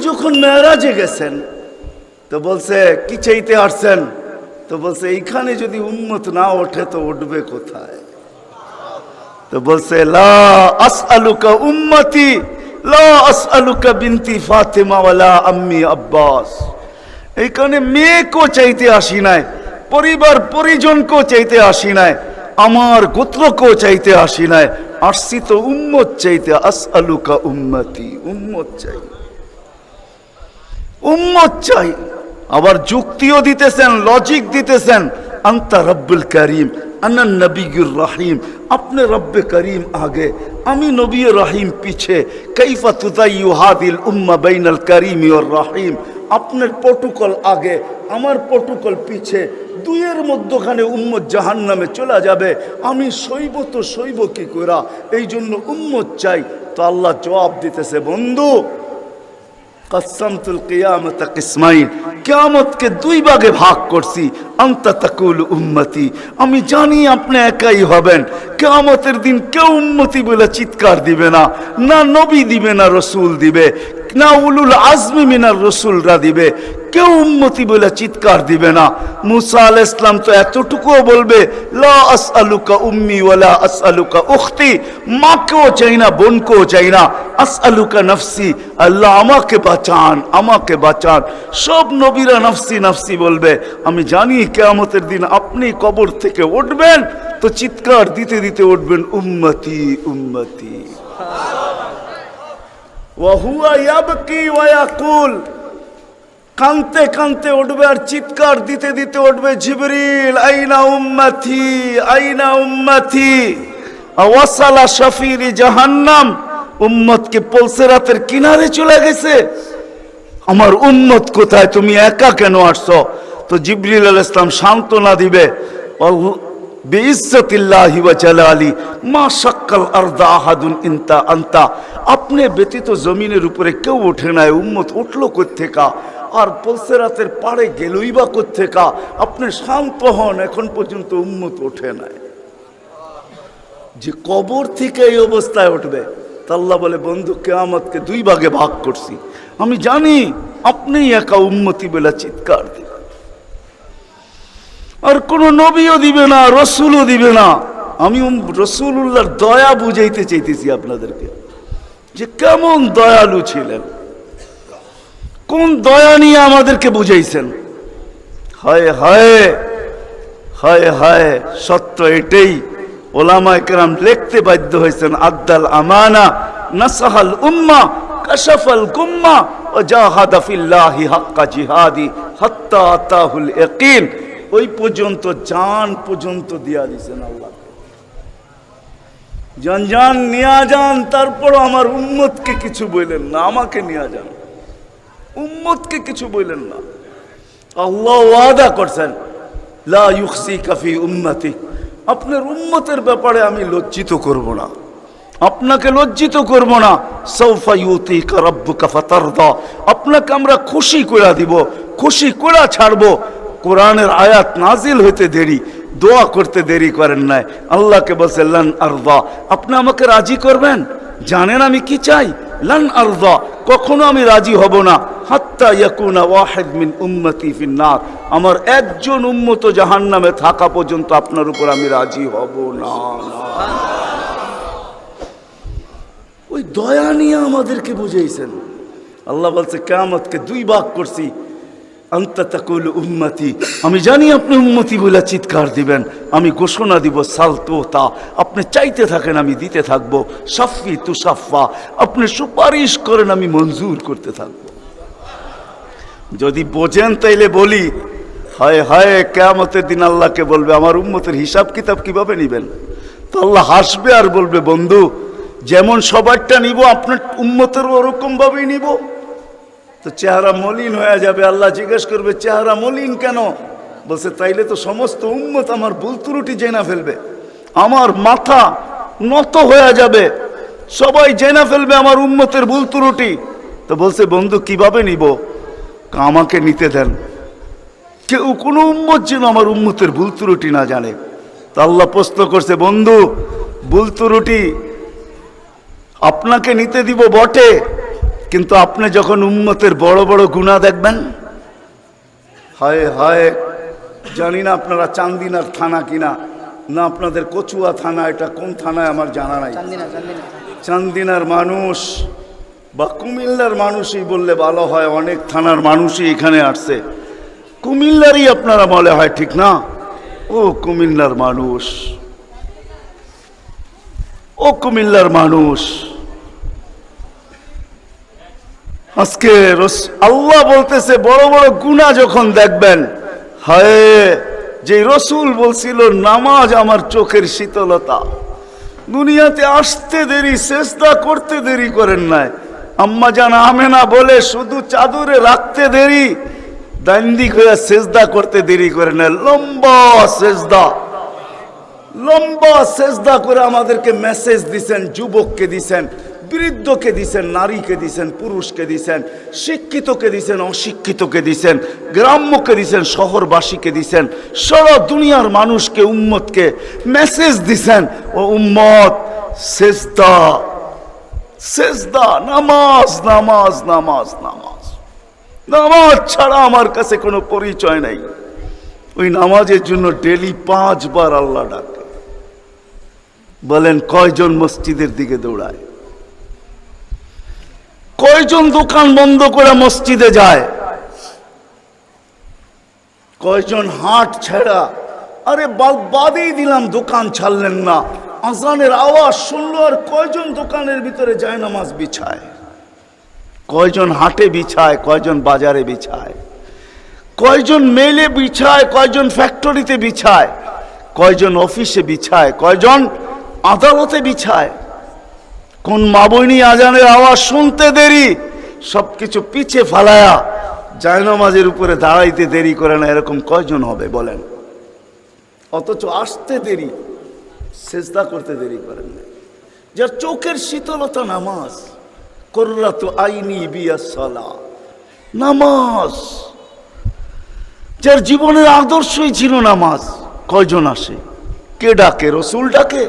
যখন মেরাজে গেছেন তো বলছে কি চাইতে আসছেন? তো বলছে এইখানে যদি উম্মত না ওঠে তো উঠবে কোথায়? তো বলছে লা আসআলুকা উম্মতি লা আসআলুকা বিনতি ফাতিমা ওয়ালা আম্মি আব্বাস। এইখানে মেয়েকেও চাইতে আসি নাই, পরিবার পরিজনকেও চাইতে আসি নাই, আমার গোত্রকেও চাইতে আসি নাই, আসছি তো উম্মত চাইতে। আসআলুকা উম্মতি, উম্মত চাই, উম্মত চাই। আবার যুক্তিও দিতেছেন, লজিক দিতেছেন। আনতা রব্বুল করিম আনা নবিয়ুর রহিম, আপনি রব্বে করিম আগে, আমি নবী রহিম পিছে। কাইফা তুদাইয়ু হাদিল উম্মাহ বাইনাল করিম ওয়ার রহিম, আপনার প্রটোকল আগে, আমার প্রটোকল পিছে, দুইয়ের মধ্যখানে উম্মত জাহান্নামে চলে যাবে। আমি সইব তো সইব কি কইরা? এই জন্য উম্মত চাই। তো আল্লাহ জবাব দিতেছে, বন্ধু কসমতুল কিয়ামত কিসমাইন, কিয়ামতকে দুই ভাগে ভাগ করছি। আনতা তাকুল উম্মতি, আমি জানি আপনি একাই হবেন। কিয়ামতের দিন কেউ উম্মতি বলে চিৎকার দিবে না, না নবী দিবে, না রসুল দিবে, না উলুল আজমি মিনার রসুলরা দিবে, কেউ উম্মতি বলে চিৎকার দিবে না। মুসা আলাইহিস সালাম তো এতটুকুও বলবে লা আসআলুকা উম্মি ওয়ালা আসআলুকা উখতি, মাকেও চাই না, বোনকেও চাই না। আসআলুকা নফসি, আল্লাহ আমাকে বাঁচান, আমাকে বাঁচান। সব নবীরা নফসি নফসি বলবে। আমি জানি কিয়ামতের দিন আপনি কবর থেকে উঠবেন তো চিৎকার দিতে দিতে উঠবেন উম্মতি উম্মতি। ওয়া হুয়া ইয়াবকি ওয়া ইয়াকুল, কানতে কানতে উঠবে আর চিৎকার দিতে দিতে উঠবে, জিবরিল আইনা উম্মতি আইনা উম্মতি। ওয়াসালা শাফিরি জাহান্নাম, উম্মতকে পলসেরাতের কিনারে চলে গেছে। আমার উম্মত কোথায়? তুমি একা কেন আসছো? তো জিবরিল আলাইহিস সালাম সান্ত্বনা দিবে, বিইজ্জতিল্লাহি ওয়া জালালি মা শাক্কাল আরদা আহাদুন ইনতা আনতা, আপনি ব্যতীত জমিনের উপরে কেউ ওঠে নাই, উম্মত উঠলো কোত্থেকা? আর পলসেরাতের পাড়ে গেলই বা কোত্থেকা? আপনি শান্ত হন, এখন পর্যন্ত উম্মত ওঠে নাই। যে কবর থেকে এই অবস্থায় উঠবে, তা আল্লাহ বলে বন্ধু কিয়ামতকে দুই ভাগে ভাগ করছি। আমি জানি আপনি একা উম্মতি বলে চিৎকার দিবেন, আর কোন নবীও দিবে না, রসুলও দিবে না। আমি রসুলুল্লাহর দয়া বুঝাইতে চাইতেছি আপনাদেরকে, যে কেমন দয়ালু ছিলেন, কোন দয়া নিয়ে আমাদেরকে বুঝাইছেন। হায় হায় হায় হায়, সত্য এটাই। ওলামায়ে কেরাম লিখতে বাধ্য হয়েছেন, আদ্দাল আমানা নাসাহাল উম্মাহ কাশাফাল গুম্মা ওয়া জাহাদা ফিল্লাহি হাক্কা জিহাদি হাত্তা আতাহুল ইয়াকিন। ওই পর্যন্ত জান পর্যন্ত দিয়া দিয়েছেন আল্লাহ, জান জান নিয়া যান। তারপর আমার উম্মতকে কিছু বললেন না, আমাকে নিয়া যান, উম্মতকে কিছু বললেন না। আল্লাহ ওয়াদা করছেন লা ইউখসিকা ফি উম্মতি, আপনার উম্মতের ব্যাপারে আমি লজ্জিত করব না, আপনাকে লজ্জিত করব না। সাউফা ইউতিকা রাব্বুকা ফাতারদা, আপনাকে আমরা খুশি করে দিব, খুশি করে ছাড়বো। কোরআনের আয়াত নাজিল হইতে দেরি, দোয়া করতে দেরি করেন নাই। আল্লাহকে বলছে লান আরদা, আপনি আমাকে রাজি করবেন? জানেন আমি কি চাই? লান আরদা, কখনো আমি রাজি হব না। হাত্তা ইয়াকুনা ওয়াহিদ মিন উম্মতি ফিন্নার, আমার একজন উম্মত জাহান্নামে থাকা পর্যন্ত আপনার উপর আমি রাজি হব না। ওই দয়া নিয়ে আমাদেরকে বুঝাইছেন। আল্লাহ বলছে কিয়ামতকে দুই ভাগ করছি। আনতা তাকুলু উম্মতি, আমি জানি আপনি উম্মতি বলে চিৎকার দিবেন। আমি ঘোষণা দিব সালতোতা, আপনি চাইতে থাকেন আমি দিতে থাকবো। সাফি তুসাফা, আপনি সুপারিশ করেন আমি মঞ্জুর করতে থাকবো। যদি বোঝেন তাইলে বলি, হায় হায় কিয়ামতের দিন আল্লাহকে বলবে আমার উম্মতের হিসাব কিতাব কিভাবে নিবেন? তো আল্লাহ হাসবে আর বলবে বন্ধু যেমন সবারটা নিব আপনার উম্মতের ওরকম ভাবেই নিব। তো চেহারা মলিন হয়ে যাবে। আল্লাহ জিজ্ঞেস করবে চেহারা মলিন কেন? বলছে তাইলে তো সমস্ত উম্মত আমার ভুল ত্রুটি জেনে ফেলবে, আমার মাথা নত হয়ে যাবে, সবাই জেনে ফেলবে আমার উম্মতের ভুল ত্রুটি। তো বলছে বন্ধু কিভাবে নিব? আমাকে নিতে দেন, কেউ কোনো উম্মত যেন আমার উম্মতের ভুল ত্রুটি না জানে। তা আল্লাহ প্রশ্ন করছে বন্ধু ভুল ত্রুটি আপনাকে নিতে দিব বটে, কিন্তু আপনি যখন উম্মতের বড় বড় গুনাহ দেখবেন, হায় হায়, জানি না আপনারা চান্দিনার থানা কিনা, না আপনাদের কচুয়া থানা, এটা কোন থানায় আমার জানা নাই। চান্দিনার মানুষ বা কুমিল্লার মানুষই বললে ভালো হয়, অনেক থানার মানুষই এখানে আসছে। কুমিল্লারই আপনারা বলে হয়, ঠিক না? ও কুমিল্লার মানুষ, ও কুমিল্লার মানুষ, আজকে আল্লাহ বলতেছে বড় বড় গুনাহ যখন দেখবেন, হায়, যে রসুল বলছিল নামাজ আমার চোখের শীতলতা, দুনিয়াতে আসতে দেরি, সেজদা করতে দেরি করেন নাই। আম্মা জান আমেনা বলে শুধু চাদরে রাখতে দেরি, দান্দিক হয়ে সেজদা করতে দেরি করেন না। লম্বা সেজদা, লম্বা সেজদা করে আমাদেরকে মেসেজ দিছেন, যুবককে দিছেন, বৃদ্ধকে দিছেন, নারীকে দিছেন, পুরুষকে দিছেন, শিক্ষিতকে দিছেন, অশিক্ষিতকে দিছেন, গ্রাম্যকে দিছেন, শহরবাসীকে দিছেন, সারা দুনিয়ার মানুষকে, উম্মতকে মেসেজ দিছেন, ও উম্মত সেজদা, সেজদা, নামাজ, নামাজ, নামাজ, নামাজ, নামাজ ছাড়া আমার কাছে কোনো পরিচয় নাই। ওই নামাজের জন্য ডেলি 5 বার আল্লাহ ডাকে। বলেন কয়জন মসজিদের দিকে দৌড়ায়? কয়জন দোকান বন্ধ করে মসজিদে যায়? কয়জন হাট ছেড়া, আরে বাদেই দিলাম দোকান ছাড়লেন না, আজানের আওয়াজ শুনলো আর কয়জন দোকানের ভিতরে যায় নামাজ বিছায়? কয়জন হাটে বিছায়, কয়জন বাজারে বিছায়, কয়জন মেলে বিছায়, কয়জন ফ্যাক্টরিতে বিছায়, কয়জন অফিসে বিছায়, কয়জন আদালতে বিছায়? কোন মা বইনি আজানের আওয়াজ শুনতে দেরি, সবকিছু পিছে ফালায়া জায়নামাজের উপরে দাঁড়াইতে দেরি করে না, এরকম কয়জন হবে বলেন? অথচ আসতে দেরি, সেজদা করতে দেরি করেন না। যার চোখের শীতলতা নামাজ, কুররাতু আইনি বিয়াস সালাহ, নামাজ, যার জীবনের আদর্শই ছিল নামাজ, কয়জন আসে? কে ডাকে? রসুল ডাকে?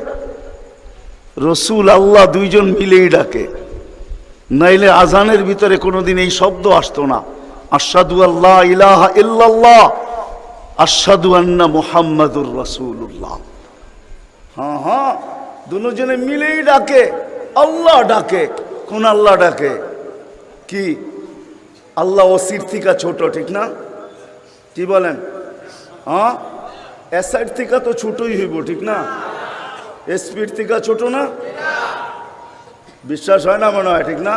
রসুল আল্লাহ দুইজন মিলেই ডাকে, নাইলে আজানের ভিতরে কোনোদিন এই শব্দ আসতো না, আশহাদু আল্লা ইলাহা ইল্লাল্লাহ, আশহাদু আন্না মুহাম্মাদুর রাসূলুল্লাহ। হ্যাঁ হ্যাঁ, দুজনে মিলেই ডাকে, আল্লাহ ডাকে। কোন আল্লাহ ডাকে? কি আল্লাহ ওসির থেকে ছোট, ঠিক না? কি বলেন? হ্যাঁ, এসাইড থেকে তো ছোটই হইব, ঠিক না? স্পিড থেকে ছোট না? বিশ্বাস হয় না মনে হয়, ঠিক না?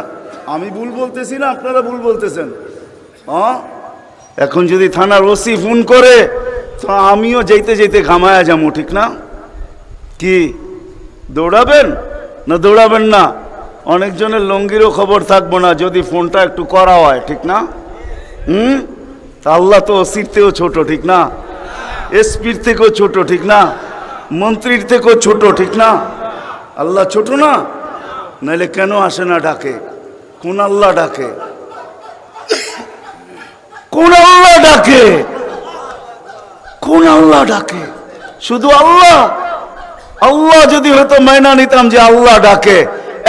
আমি ভুল বলতেছি না, আপনারা ভুল বলতেছেন। হ্যাঁ, এখন যদি থানার ওসি ফোন করে তো আমিও যেতে যেতে ঘামায়া যাবো, ঠিক না? কি দৌড়াবেন না দৌড়াবেন না? অনেকজনের লঙ্গিরও খবর থাকবো না যদি ফোনটা একটু করা হয়, ঠিক না? আল্লাহ তো ওসির থেকেও ছোট, ঠিক না? এসপির থেকেও ছোট, ঠিক না? মন্ত্রীর থেকেও ছোট, ঠিক না? আল্লাহ ছোট না? নাইলে কেন আসে না ডাকে? কোন আল্লাহ ডাকে? কোন আল্লাহ ডাকে? কোন আল্লাহ ডাকে? শুধু আল্লাহ। আল্লাহ যদি হয়তো মাইনা নিতাম যে আল্লাহ ডাকে,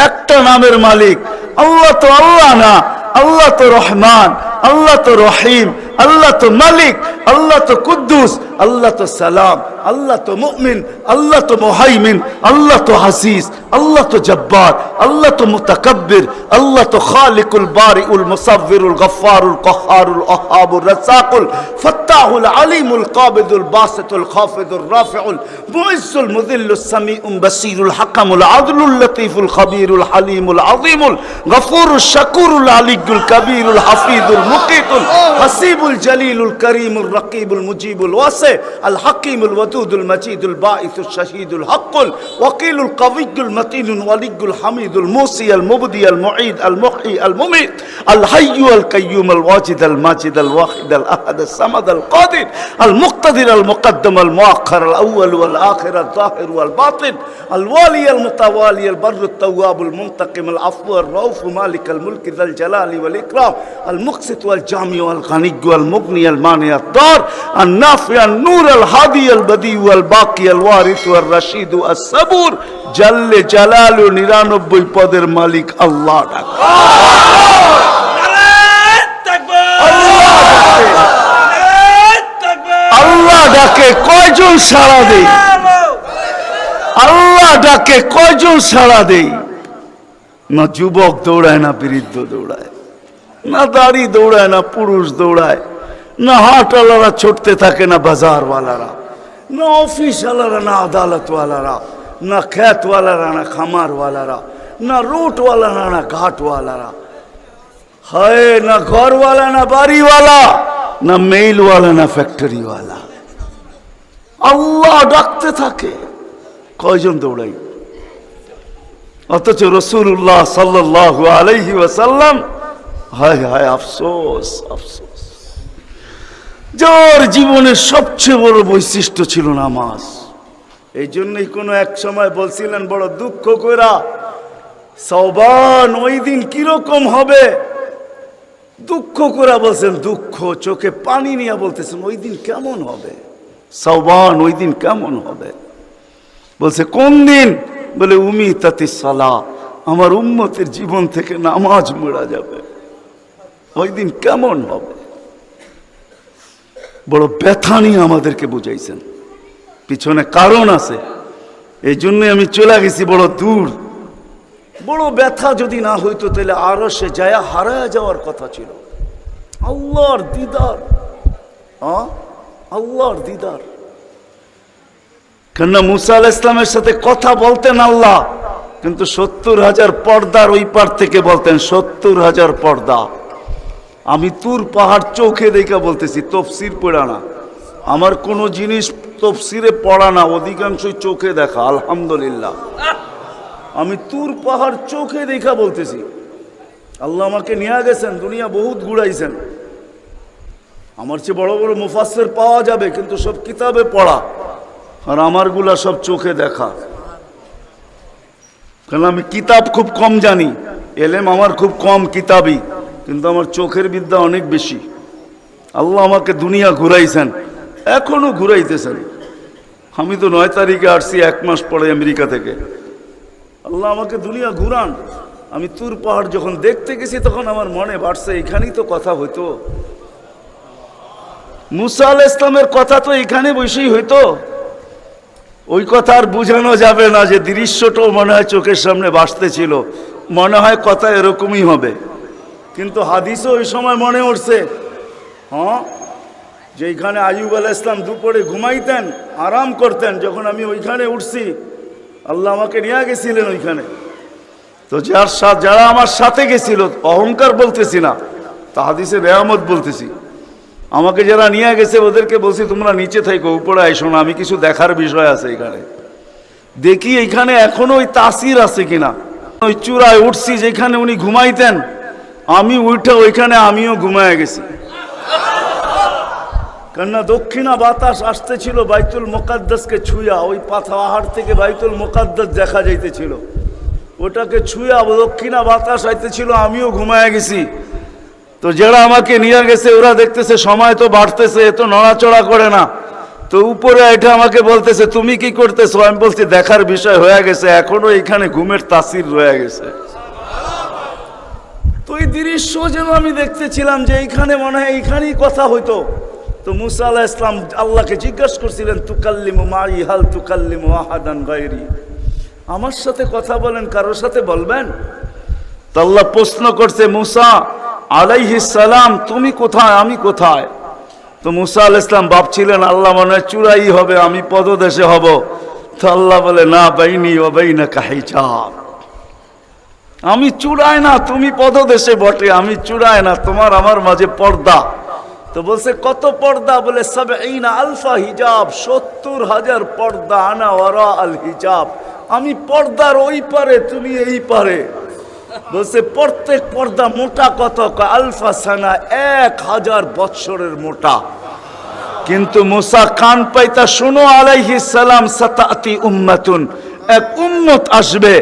একটা নামের মালিক আল্লাহ, তো আল্লাহ না, আল্লাহ তো রহমান, আল্লাহ তো রহিম, আল্লাহ তো মালিক, আল্লাহ তো কুদ্দুস, আল্লাহ তো সালাম, আল্লাহ তো মুমিন, আল্লাহ তো মুহাইমিন, আল্লাহ তো হাসিস, আল্লাহ তো জব্বার, আল্লাহ তো মুতাকাব্বির, আল্লাহ তো খালিকুল বারিউল মুসাব্বিরুল গফফারুল কহ্হারুল ওহাবুর রাসাকুল ফাত্তাহুল আলিমুল কাবিদুল বাসিতুল খাফিদুর রাফিউল মুইজ্জুল মুযিল্লুস সামিউল বাসিরুল হাকামুল আদলুল লতীফুল খবীরুল হালিমুল আযীমুল গফুরুশ শাকুরুল আলিয়্যুল কবীরুল হাফিজুল মুকিতুল হাসিবুল জলিলুল করিমুর রকিবুল মুজিবুল ওয়াসি আল হাকিমুল ওয়াদুদুল মজিদুল বাঈসুশ শাহীদুল হকুল ওয়াকিলুল কবিয়্যুল মতিনুল ওয়ালিয়্যুল হামিদুল মুসি আল মুবদি আল মুঈদ আল মুহয়ি আল মুমীত আল হাইয়্যু আল কাইয়্যুম আল ওয়াজিদ আল মাজিদ আল ওয়াহিদ আল আহাদ আল সামাদ আল কাদির আল মুক্তাদির আল মুকদ্দম আল মুআখ্খার আল আউয়াল ওয়াল আখির আল যাহির ওয়াল বাতিন আল ওয়ালি আল মুতাওয়ালি আল বররু আত তাওয়াবুল মুনতাকিম আল আফু আর রাউফ মালিক আল মুলক যাল জালালি ওয়াল ইকরাম আল মুকসিত ওয়াল জামি ওয়াল গানিয়্যু আল মুগনি আল মানি আত দার আল নাফি আল নূর আল হাদি আল বদি ওয়াল বাকি আল ওয়ারিস ওয়াল রশিদ আস সাবুর জাল্লে জালালু 99 পদের মালিক আল্লাহ ডাক। কয়জন সাড়া দেই? আল্লাহ ডাকে কয়জন সাড়া দেই? না যুবক দৌড়ায়, না বৃদ্ধ দৌড়ায়, না দাড়ি দৌড়ায়, না পুরুষ দৌড়ায়, না হাটওয়ালারা ছুটতে থাকে, না বাজারওয়ালারা, না অফিসওয়ালারা, না আদালতওয়ালারা, না খেতওয়ালারা, না খামারওয়ালারা, না রুটওয়ালারা, না ঘাটওয়ালারা, হায় না ঘরওয়ালা, না বাড়িওয়ালা, না মেইলওয়ালা, না ফ্যাক্টরিওয়ালা। আল্লাহ ডাকতে থাকে, কয়জন দৌড়াই? অথচ রাসূলুল্লাহ সাল্লাল্লাহু আলাইহি ওয়াসাল্লাম, হায় হায় আফসোস আফসোস, যার জীবনের সবচেয়ে বড় বৈশিষ্ট্য ছিল নামাজ। এই জন্যই কোনো এক সময় বলছিলেন বড় দুঃখ কইরা, সওবান ওই দিন কিরকম হবে, দুঃখ করে বলছেন, দুঃখ চোখে পানি নিয়ে বলতেছেন ওই দিন কেমন হবে, সওবান ওই দিন কেমন হবে। বলছে কোন দিন? বলে উমিতাতি সালাহ, আমার উম্মতের জীবন থেকে নামাজ মুড়া যাবে, ওই দিন কেমন হবে। বড় ব্যথা নিয়ে আমাদেরকে বুঝাইছেন, পিছনে কারণ আছে, এই জন্যই আমি চলে গেছি বড় দূর। বড় ব্যথা যদি না হইতো তাহলে আরো সে যায় হারায় যাওয়ার কথা ছিল। আল্লাহর দিদার, আল্লাহর দিদার। কেননা মুসা আলাইহিস সালামের সাথে কথা বলতেন আল্লাহ, কিন্তু 70,000 পর্দার ওই পার থেকে বলতেন, 70,000 পর্দা। আমি তুর পাহাড় চোখে দেখা বলতেছি, তফসির পড়া না, আমার কোনো জিনিস তফসিরে পড়া না, অধিকাংশই চোখে দেখা। আলহামদুলিল্লাহ, আমি তুর পাহাড় চোখে দেখা বলতেছি। আল্লাহ আমাকে নিয়ে গেছেন, দুনিয়া বহুত ঘুরাইছেন। আমার চেয়ে বড় বড় মুফাসসির পাওয়া যাবে, কিন্তু সব কিতাবে পড়া, আর আমারগুলা সব চোখে দেখা। কারণ আমি কিতাব খুব কম জানি, এলেম আমার খুব কম কিতাবই, কিন্তু আমার চোখের বিদ্যা অনেক বেশি। আল্লাহ আমাকে দুনিয়া ঘুরাইছেন, এখনো ঘুরাইতেছেন। আমি তো 9 তারিখে আসছি, 1 মাস পরে আমেরিকা থেকে। আল্লাহ আমাকে দুনিয়া ঘুরান। আমি তুর পাহাড় যখন দেখতে গেছি তখন আমার মনে বাড়ছে এখানেই তো কথা হইতো, মুসা আলাইহিস সালামের কথা তো এখানে বসেই হইতো। ওই কথা আর বুঝানো যাবে না, যে দৃশ্যটাও মনে হয় চোখের সামনে ভাসতেছিল, মনে হয় কথা এরকমই হবে। কিন্তু হাদিসও ওই সময় মনে উঠছে, যে এইখানে আইয়ুব আলাইহিস সালাম দুপুরে ঘুমাইতেন, আরাম করতেন, যখন আমি ওইখানে উঠছি আল্লাহ আমাকে নিয়ে গেছিলেন ওইখানে। তো যারা আমার সাথে গেছিল, অহংকার বলতেছি না, তা হাদিসে নেয়ামত বলতেছি, আমাকে যারা নিয়ে গেছে ওদেরকে বলছি তোমরা নিচে থাকো, উপরে আইসো না, আমি কিছু দেখার বিষয় আছে এখানে। দেখি এইখানে এখনো ওই তাসির আছে কিনা। ওই চূড়ায় উঠছি যেখানে উনি ঘুমাইতেন, আমি উঠে ওইখানে আমিও ঘুমায় গেছি। কেননা দক্ষিণা বাতাস আসতেছিল বাইতুল মুকাদ্দাসকে ছুঁয়া, ওই পাহাড় থেকে বাইতুল মুকাদ্দাস দেখা যাইতেছিল, ওটাকে ছুঁয়া দক্ষিণা বাতাস আইতেছিল, আমিও ঘুমায় গেছি। তো যারা আমাকে নিয়ে গেছে ওরা দেখতেছে সময় তো বাড়তেছে, এত নড়াচড়া করে না, তো উপরে এটা আমাকে বলতেছে তুমি কি করতেছো? আমি বলছি দেখার বিষয় হয়ে গেছে, এখনো এখানে ঘুমের তাসির রয়ে গেছে। তো এই দৃশ্য যেন আমি দেখতেছিলাম যে এইখানে মনে হয় এইখানেই কথা হইতো। তো মুসা আলাইহিস সালাম আল্লাহকে জিজ্ঞাসা করছিলেন, তুকাল্লিমু মাই হাল তুকাল্লিমু আহাদান গায়রি, আমার সাথে কথা বলেন, কারোর সাথে বলবেন? তো আল্লাহ প্রশ্ন করছে, মুসা আলাইহিস সালাম তুমি কোথায়, আমি কোথায়? তো মুসা আলাইহিস সালাম ভাবছিলেন আল্লাহ মনে হয় চূড়াই হবে, আমি পদদেশে হব। তো আল্লাহ বলে, না বাইনি ওয়া বাইনাকা হিজাব, আমি চূড়ায় না, তুমি পদদেশে বটে, আমি চূড়ায় না, তোমার আমার মাঝে পর্দা। তো বলছে কত পর্দা? বলে ৭০ আলফা হিজাব, ৭০,০০০ পর্দা, আনা ওয়ারা আল হিজাব, আমি পর্দার ওই পারে, তুমি এই পারে। বলছে প্রত্যেক পর্দা মোটা কত? আলফা সানা, ১,০০০ বৎসরের মোটা। কিন্তু মুসা কান পাইতা শোনো, আলাইহিস সালাম সাতাতি উম্মাতুন, এক উম্মত আসবে,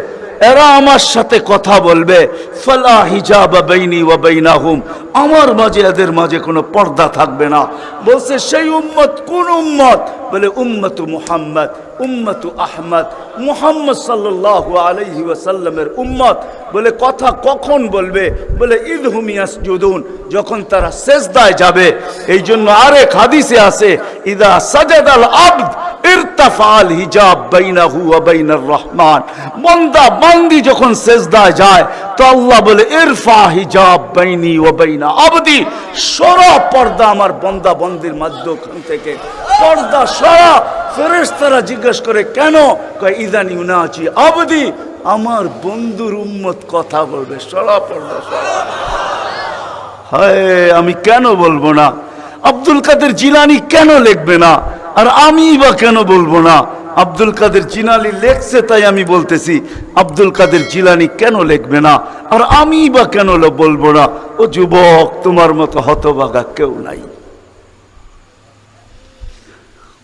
এরা আমার সাথে কথা বলবে, ফালা হিজাব বাইনি ওয়া বাইনাহুম, আমার মাঝে এদের মাঝে কোনো পর্দা থাকবে না। বলছে সেই উম্মত কোন উম্মত? বলে উম্মতু মুহাম্মদ, উম্মতু আহমদ, মুহাম্মদ সাল্লাল্লাহু আলাইহি ওয়াসাল্লামের উম্মত। বলে কথা কখন বলবে? বলে ইদহুম ইয়াসজুদুন, যখন তারা সেজদায় যাবে। এই জন্য আরেক হাদিসে আছে, ইদা সাজাদাল আবদ ইরতাফাল হিজাব বাইনাহু ওয়া বাইনার রহমান, বান্দা বান্দি যখন সেজদায় যায় তো আল্লাহ বলে ইরফা হিজাব বাইনি ওয়া বাইনা আবদি, সরা পর্দা আমার বান্দা বান্দির মধ্যখান থেকে পর্দা সরা। ফেরেশতারা জিজ্ঞেস করে কেন? কয় ইদান ইউনাজি আবদি, আমার বন্ধুর উম্মত কথা বলবে, সরা পর্দা সরা। হায়, আমি কেন বলবো না? আব্দুল কাদের জিলানী কেন লিখবে না? আর আমি বা কেন বলবো না? আব্দুল কাদের জিলানী লেখছে তাই আমি বলতেছি। আব্দুল কাদের জিলানী কেন লিখবে না? আর আমি বা কেন বলবো না? ও যুবক, তোমার মতো হতভাগা কেউ নাই।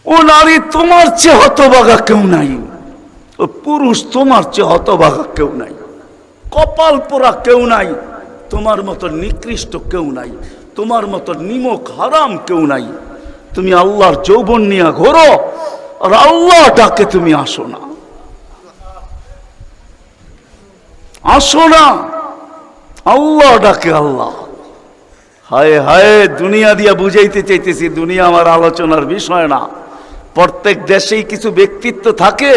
ও নারী, তোমার চেয়ে হতভাগা কেউ নাই। ও পুরুষ, তোমার চেয়ে হতভাগা কেউ নাই। কপাল পোড়া কেউ নাই। তোমার মতো নিকৃষ্ট কেউ নাই। তোমার মতো নিমক হারাম কেউ নাই। তুমি আল্লাহর যৌবন নিয়ে ঘোরো, আর আল্লাহ ডাকে তুমি আসো না, আসো না। আল্লাহ ডাকে আল্লাহ। হায় হায়, দুনিয়া দিয়া বুঝাইতে চাইতেছি, দুনিয়া আমার আলোচনার বিষয় না। প্রত্যেক দেশেই কিছু ব্যক্তিত্ব থাকে,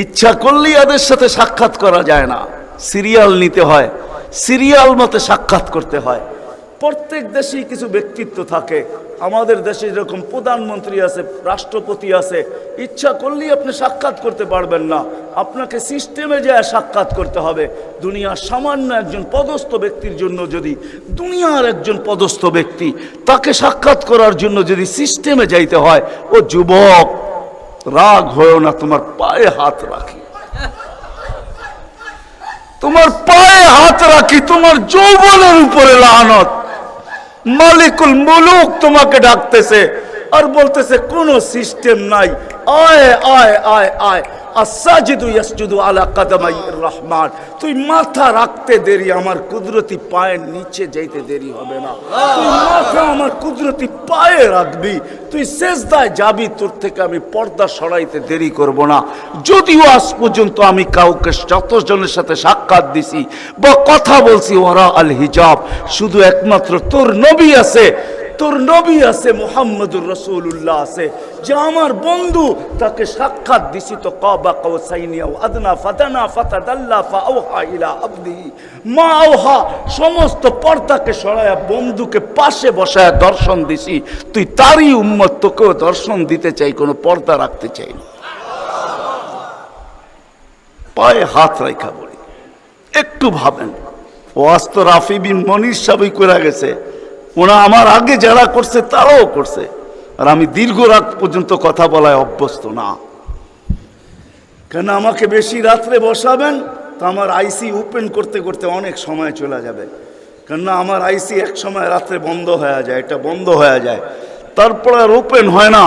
ইচ্ছা করলেই এদের সাথে সাক্ষাৎ করা যায় না, সিরিয়াল নিতে হয়, সিরিয়াল মতে সাক্ষাৎ করতে হয়। প্রত্যেক দেশেই কিছু ব্যক্তিত্ব থাকে। আমাদের দেশে যেরকম প্রধানমন্ত্রী আছে, রাষ্ট্রপতি আছে, ইচ্ছা করলেই আপনি সাক্ষাৎ করতে পারবেন না, আপনাকে সিস্টেমে যায় সাক্ষাৎ করতে হবে। দুনিয়ার সামান্য একজন পদস্থ ব্যক্তির জন্য, যদি দুনিয়ার একজন পদস্থ ব্যক্তি, তাকে সাক্ষাৎ করার জন্য যদি সিস্টেমে যাইতে হয়, ও যুবক রাগ হয়েও না, তোমার পায়ে হাত রাখি, তোমার পায়ে হাত রাখি, তোমার যৌবনের উপরে লানত। মালিকুল মুলুক তোমাকে ডাকতেছে আর বলতেছে কোনো সিস্টেম নাই, আয় আয় আয় আয়। আসাজিদু ইয়াসজুদু আলা কাদামাইর রহমান, তুই মাথা রাখতে দেরি, আমার কুদরতি পায়ের নিচে যাইতে দেরি হবে না। তুই মাথা আমার কুদরতি পায়ে রাখবি, তুই সেজদায় যাবি, তোর থেকে আমি পর্দা সরাইতে দেরি করব না। যদিও আজ পর্যন্ত আমি কাউকে যতজনের সাথে সাক্ষাৎ দিছি বা কথা বলছি ওরা আল হিজাব, শুধু একমাত্র তোর নবী আছে, তোর নবী আছে, মুহাম্মদুর রাসূলুল্লাহ আছে, যে আমার বন্ধু, তাকে সাক্ষাৎ দিছি তো কাবা কাউসাইনি আও আদনা ফাতানা ফাতাদাল্লা ফাআওহা ইলা আবদিহি মা আওহা, সমস্ত পর্দাকে সরায়া বন্ধুকে পাশে বসায়া দর্শন দিছি। তুই তারই উম্মত, তোকেও দর্শন দিতে চাই, কোনো পর্দা রাখতে চাই না। পায়ে হাত রাখা বলি, একটু ভাবেন। ওয়াজ তো রাফি বিন মনির সাহেবই করে গেছে, ওনা আমার আগে যারা করছে তারাও করছে, আর আমি দীর্ঘ রাত পর্যন্ত কথা বলায় অভ্যস্ত না। কেন আমাকে বেশি রাত্রে বসাবেন তো আমার আইসি ওপেন করতে করতে অনেক সময় চলে যাবে। কেননা আমার আইসি এক সময় রাত্রে বন্ধ হয়ে যায়, এটা বন্ধ হয়ে যায়, তারপর আর ওপেন হয় না।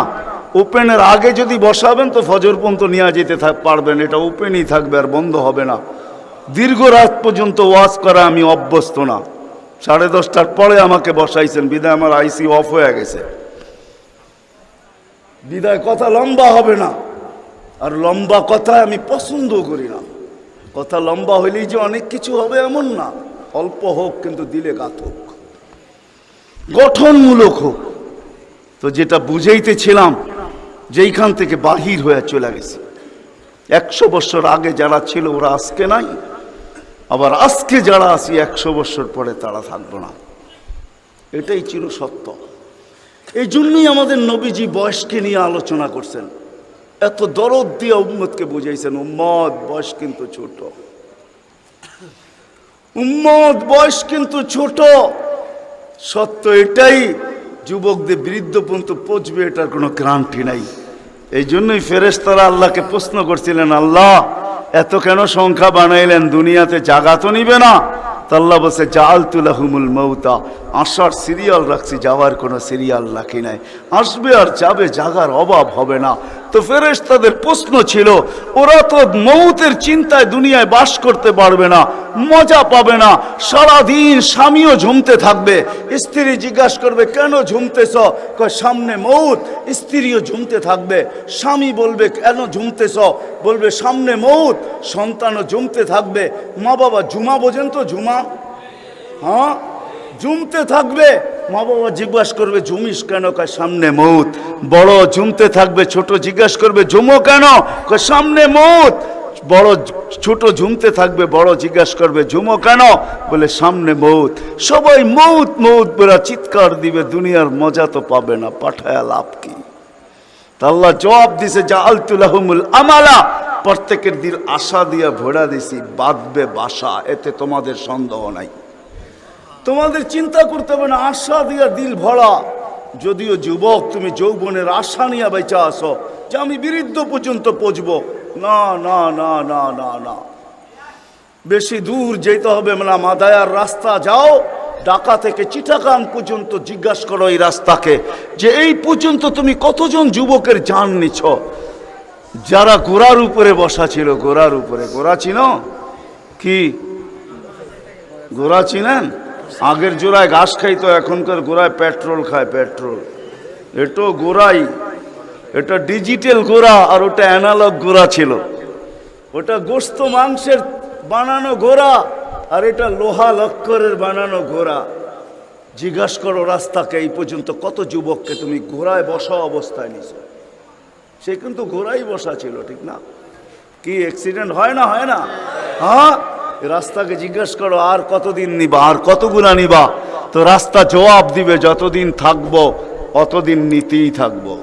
ওপেনের আগে যদি বসাবেন তো ফজর পর্যন্ত নিয়ে যেতে পারবেন, এটা ওপেনই থাকবে আর বন্ধ হবে না। দীর্ঘ রাত পর্যন্ত ওয়াজ করা আমি অভ্যস্ত না। 10:30টার পরে আমাকে বসাইছেন, বিদায় আমার আইসি অফ হয়ে গেছে, বিদায় কথা লম্বা হবে না। আর লম্বা কথা আমি পছন্দ করি না। কথা লম্বা হইলেই যে অনেক কিছু হবে এমন না, অল্প হোক কিন্তু দিলে গাত হোক, গঠনমূলক হোক। তো যেটা বুঝাইতেছিলাম, যেইখান থেকে বাহির হয়ে চলে গেছে, 100 বছর আগে যারা ছিল ওরা আজকে নাই, আবার আজকে যারা আছি 100 বছর পরে তারা থাকবো না, এটাই চির সত্য। এই জন্যই আমাদের নবীজি বয়সকে নিয়ে আলোচনা করছেন, এত দরদ দিয়ে উম্মতকে বুঝাইছেন, উম্মত বয়স কিন্তু ছোট, উম্মত বয়স কিন্তু ছোট। সত্য এটাই, যুবকদের বৃদ্ধ পর্যন্ত পৌঁছবে এটার কোনো গ্যারান্টি নাই। এই জন্যই ফেরেশতারা আল্লাহকে প্রশ্ন করছিলেন, আল্লাহ এত কেন সংখ্যা বানাইলেন, দুনিয়াতে জাগা তো নিবে না? তো আল্লাহ বলছে জাআলতু লাহুমুল মাউতা, আসার সিরিয়াল রাখছি, যাওয়ার কোনো সিরিয়াল রাখি নাই। আসবে আর যাবে, জাগার অভাব হবে না। তো ফেরেশতাদের প্রশ্ন ছিল, ওরা তো মৌতের চিন্তায় দুনিয়ায় বাস করতে পারবে না, মজা পাবে না, সারাদিন স্বামীও ঝুমতে থাকবে। স্ত্রী জিজ্ঞাসা করবে কেন ঝুমতেছ, কয় সামনে মৌত। স্ত্রীও ঝুমতে থাকবে। স্বামী বলবে কেন ঝুমতেছ, বলবে সামনে মৌত। সন্তানও ঝুমতে থাকবে। মা বাবা ঝুমা বোঝেন তো, ঝুমা, হ্যাঁ, ঝুমতে থাকবে। মা বাবা জিজ্ঞাসা করবে ঝুমিস কেন, কয় সামনে মৌত। বড় ঝুমতে থাকবে, ছোট জিজ্ঞাসা করবে ঝুমো কেন, কয় সামনে মৌত। বড় ছোট ঝুমতে থাকবে, বড় জিজ্ঞাসা করবে ঝুমো কেন, বলে সামনে মৌত। সবাই মৌত মৌত বলে চিৎকার দিবে, দুনিয়ার মজা তো পাবে না, পাঠায়া লাভ কি? আল্লাহ জবাব দিছে জাআলতু লাহুমুল আমালা, প্রত্যেকের দিল আশা দিয়া ভরা দিছি, বাঁধবে বাসা, এতে তোমাদের সন্দেহ নাই। তোমাদের চিন্তা করতে হবে না, আশা দিয়া দিল ভরা। যদিও যুবক, তুমি যৌবনের আশা নিয়ে বেঁচে আসো যে আমি বৃদ্ধ পর্যন্ত পৌঁছবো, না না না না না না, বেশি দূর যেতে হবে না। মাদায়ার রাস্তা যাও, ঢাকা থেকে চিটাগাং পর্যন্ত জিজ্ঞাসা করো এই রাস্তাকে যে এই পর্যন্ত তুমি কতজন যুবকের জান নিছ, যারা ঘোড়ার উপরে বসা ছিল। ঘোড়ার উপরে, ঘোড়া চিনো কি? ঘোড়া চিনেন? আগের জোড়ায় ঘাস খাইতো, এখনকার গোড়ায় পেট্রোল খায়, পেট্রোল। এটাও গোড়াই, এটা ডিজিটাল গোড়া, আর ওটা অ্যানালগ গোড়া ছিল। ওটা গোস্ত মাংসের বানানো ঘোড়া, আর এটা লোহা লক্করের বানানো ঘোড়া। জিজ্ঞাসা করো রাস্তাকে এই পর্যন্ত কত যুবককে তুমি ঘোড়ায় বসা অবস্থায় নিছো। সে কিন্তু ঘোড়াই বসা ছিল, ঠিক না? কি অ্যাক্সিডেন্ট হয় না, হয় না? হ্যাঁ, রাস্তাকে জিজ্ঞাসা করো আর কতদিন নিবা, আর কতগুলা নিবা। তো রাস্তা জবাব দিবে যতদিন থাকবো অতদিন নিতেই থাকবো,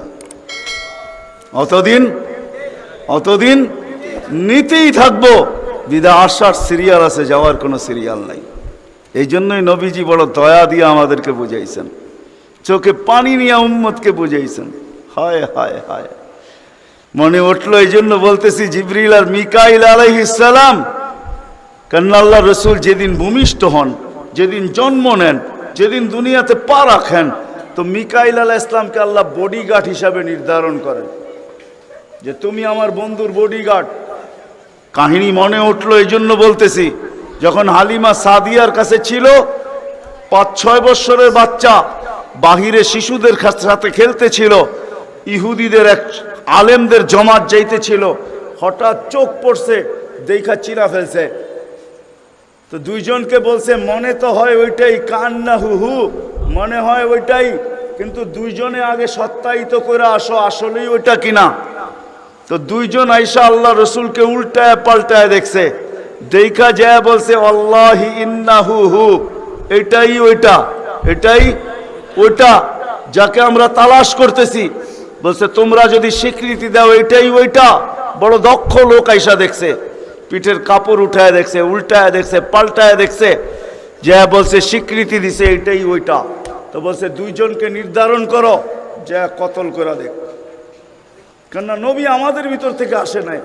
অতদিন নিতেই থাকবো। বিদা আসার সিরিয়াল আছে, যাওয়ার কোনো সিরিয়াল নাই। এই জন্যই নবীজি বড় দয়া দিয়ে আমাদেরকে বুঝাইছেন, চোখে পানি নিয়ে উম্মতকে বুঝাইছেন। হায় হায় হায়, মনে উঠলো। এই জন্য বলতেছি জিবরিল আর মিকাইল আলাইহিস সালাম, কেননা আল্লাহ রসুল যেদিন ভূমিষ্ঠ হন, যেদিন জন্ম নেন, যেদিন দুনিয়াতে পা রাখেন, তো মিকাইল আলাইহিস সালামকে আল্লাহ বডিগার্ড হিসাবে নির্ধারণ করেন যে তুমি আমার বন্ধুর বডিগার্ড। কাহিনী মনে উঠলো, এই জন্য বলতেছি। যখন হালিমা সাদিয়ার কাছে ছিল, 5-6 বছরের বাচ্চা বাহিরে শিশুদের সাথে খেলতেছিল, ইহুদিদের এক আলেমদের জমাত যাইতেছিল, হঠাৎ চোখ পড়ছে, দেখা চিরা ফেলছে। তো দুইজনকে বলছে মনে তো হয় ওইটাই, কান্না হু হু, মনে হয় ওইটাই, কিন্তু দুইজনে আগে সত্যায়িত করে আসো আসলেই ওইটা কিনা। তো দুইজন আইসা আল্লাহ রসুলকে উল্টায় পাল্টায় দেখছে, দেখা যায় বলছে আল্লাহি ইন্নাহু হু, এটাই ওইটা, এটাই ওইটা যাকে আমরা তালাশ করতেছি। বলছে তোমরা যদি স্বীকৃতি দাও এটাই ওইটা। বড় দক্ষ লোক আইসা দেখছে, পিঠের কাপড় উঠায় দেখছে, উল্টায় দেখছে, পাল্টায় দেখছে, যা বলছে স্বীকৃতি দিছে এটাই ওইটা। তো বলছে দুইজনকে নির্ধারণ করো, যা কতল করে দেখ। কেননা নবী আমাদের ভিতর থেকে আসে নাই,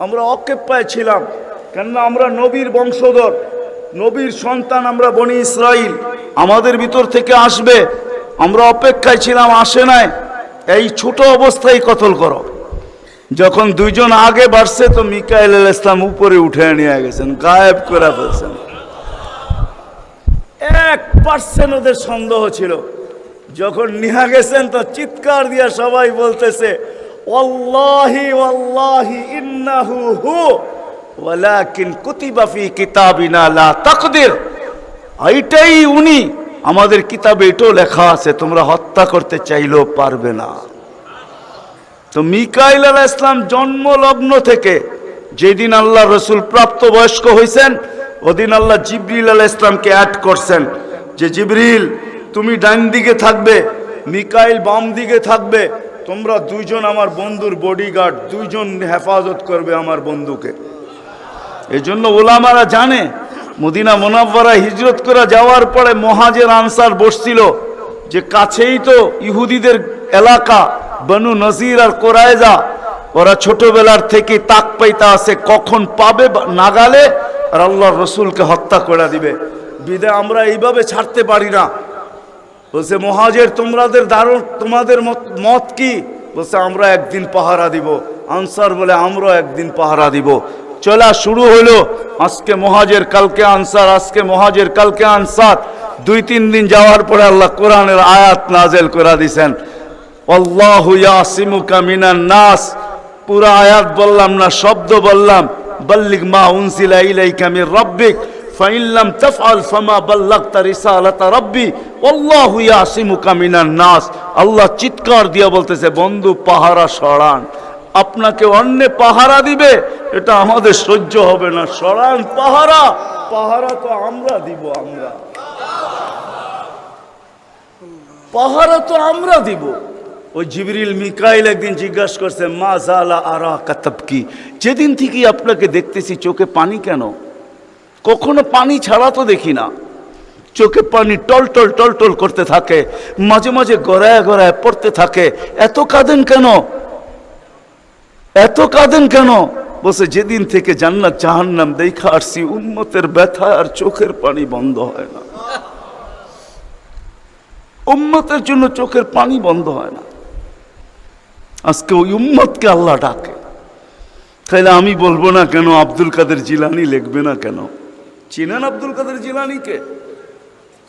আমরা অকেপ্পায় ছিলাম। কেননা আমরা নবীর বংশধর, নবীর সন্তান, আমরা বনি ইসরাইল, আমাদের ভিতর থেকে আসবে। আমরা অপেক্ষায় ছিলাম, আসে নাই। এই ছোট অবস্থায় কতল করো। যখন দুইজন আগে বাড়ছে, তো মিকাইল আলাইহিস সালাম উপরে উঠে নিয়ে গেছেন, গায়েব করে ফেলছেন। 1% ওদের সন্দেহ ছিল। যখন নিয়ে গেছেন তো চিৎকার দিয়া সবাই বলতেছে ওয়াল্লাহি ওয়াল্লাহি ইন্নাহু হু ওয়ালাকিন কুতিবা ফি কিতাবিনা লা তাকদির, এইটাই উনি, আমাদের কিতাবে এটাও লেখা আছে, তোমরা হত্যা করতে চাইলেও পারবে না। তো মিকাইল আলাইহিস সালাম জন্মলগ্ন থেকে যেদিন আল্লাহ রসুল প্রাপ্তবয়স্ক হয়েছেন, ওদিন আল্লাহ জিবরিল আলাইহিস সালামকে অ্যাড করছেন যে জিবরিল তুমি ডান দিকে থাকবে, মিকাইল বাম দিকে থাকবে, তোমরা দুইজন আমার বন্ধুর বডিগার্ড, দুইজন হেফাজত করবে আমার বন্ধুকে। এই জন্য ওলামারা জানে, মদিনা মুনাওয়ারা হিজরত করে যাওয়ার পরে মুহাজির আনসার বসছিল যে কাছেই তো ইহুদিদের এলাকা, বনু নজির আর কোরাইজা। ওরা ছোটবেলার থেকে তাক পাইতা আছে কখন পাবে নাগালে আর আল্লাহ রসুলকে হত্যা করে দিবে। বিদে আমরা এইভাবে ছাড়তে পারি না। বলছে মুহাজির তোমাদের মত কি? বলছে আমরা একদিন পাহারা দিব। আনসার বলে আমরাও একদিন পাহারা দিব। চলা শুরু হলো। আজকে মুহাজির, কালকে আনসার, আজকে মুহাজির, কালকে আনসার। 2-3 দিন যাওয়ার পরে আল্লাহ কোরআনের আয়াত নাযিল করে দিয়েছেন, আল্লাহু ইয়াসিমুকা মিনান নাস। পুরা আয়াত বললাম না, শব্দ বললাম। বাল্লিগ মা উনজিলা ইলাইকা মির রাব্বিক ফাইন লাম তাফআল ফামা বাল্লাগতা রিসালাতা রাব্বি আল্লাহু ইয়াসিমুকা মিনান নাস। আল্লাহ চিৎকার দিয়া বলতেছে, বন্ধু পাহারা সরান। আপনাকে অন্য পাহারা দিবে, এটা আমাদের সহ্য হবে না। সরান পাহারা। পাহারা তো আমরা দিব। আমরা পাহারা তো আমরা দিব। ওই জিবরিল মিকাইল একদিন জিজ্ঞাসা করছে, মা জালা আরা কাতাবকি, যেদিন থেকে আপনাকে দেখতেছি চোখে পানি কেন? কখনো পানি ছাড়া তো দেখি না। চোখে পানি টলটল টলটল করতে থাকে, মাঝে মাঝে গড়ায় গড়ায় পড়তে থাকে। এত কাঁদেন কেন? এত কাঁদেন কেন? বলছে, যেদিন থেকে জান্নাত জাহান্নাম দেখা আসছি, উম্মতের ব্যথা আর চোখের পানি বন্ধ হয় না। উম্মতের জন্য চোখের পানি বন্ধ হয় না। আজকে ওই উম্মতকে আল্লাহ ডাকে। তাইলে আমি বলবো না কেন? আব্দুল কাদের জিলানী লিখবে না কেন? চিনেন আব্দুল কাদের জিলানীকে?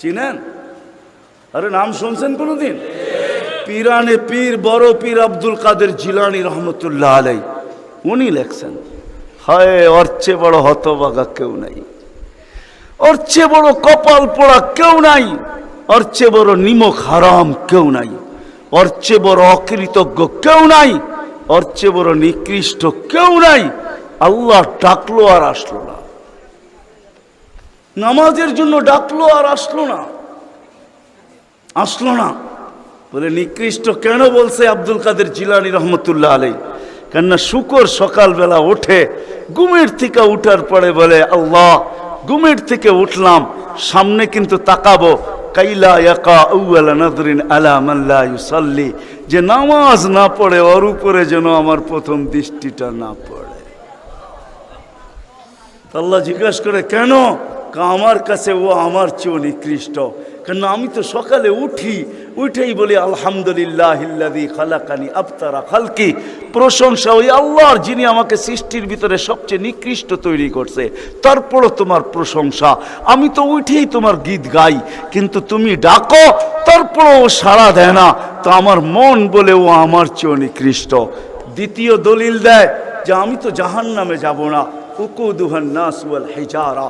চিনেন? আরে নাম শুনছেন কোনোদিন? পীরানে পীর, বড় পীর আব্দুল কাদের জিলানী রহমতুল্লাহ আলাই, উনি লেখছেন, হায় ওর চেয়ে বড় হতভাগা কেউ নাই, ওর চেয়ে বড় কপাল পোড়া কেউ নাই, ওর চেয়ে বড় নিমক হারাম কেউ নাই, ওর চেয়ে বড় অকৃতজ্ঞ কেউ নাই, ওর চেয়ে বড় নিকৃষ্ট কেউ নাই। আল্লাহ ডাকলো আর আসলো না, নামাজের জন্য ডাকলো আর আসলো না, আসলো না। বলে নিকৃষ্ট কেন বলছে আব্দুল কাদের জিলানী রহমতুল্লাহ আলাই? কেননা শুকর সকালবেলা ওঠে, ঘুমের থেকে উঠার পরে বলে, আল্লাহ ঘুমের থেকে উঠলাম, সামনে কিন্তু তাকাবো, কাইলা ইয়াকা আউয়ালা নাদরিন আলা মান লা ইউসাল্লি, যে নামাজ না পড়ে ওর উপরে যেন আমার প্রথম দৃষ্টিটা না পড়ে। আল্লাহ জিজ্ঞাসা করে, কেন? আমার কাছে ও আমার চেয়েও নিকৃষ্ট। কেন? আমি তো সকালে উঠেই বলি আলহামদুলিল্লাহিল্লাযী খালাকানি আবতারা খালকি, প্রশংসা ওই আল্লাহর যিনি আমাকে সৃষ্টির ভিতরে সবচেয়ে নিকৃষ্ট তৈরি করছে, তারপরও তোমার প্রশংসা। আমি তো উঠেই তোমার গীত গাই, কিন্তু তুমি ডাকো তারপরও ও সাড়া দেয় না, তো আমার মন বলে ও আমার চেয়েও নিকৃষ্ট। দ্বিতীয় দলিল দেয় যে আমি তো জাহান্নামে যাব না, উকুদুহান নাস ওয়াল হিজারা,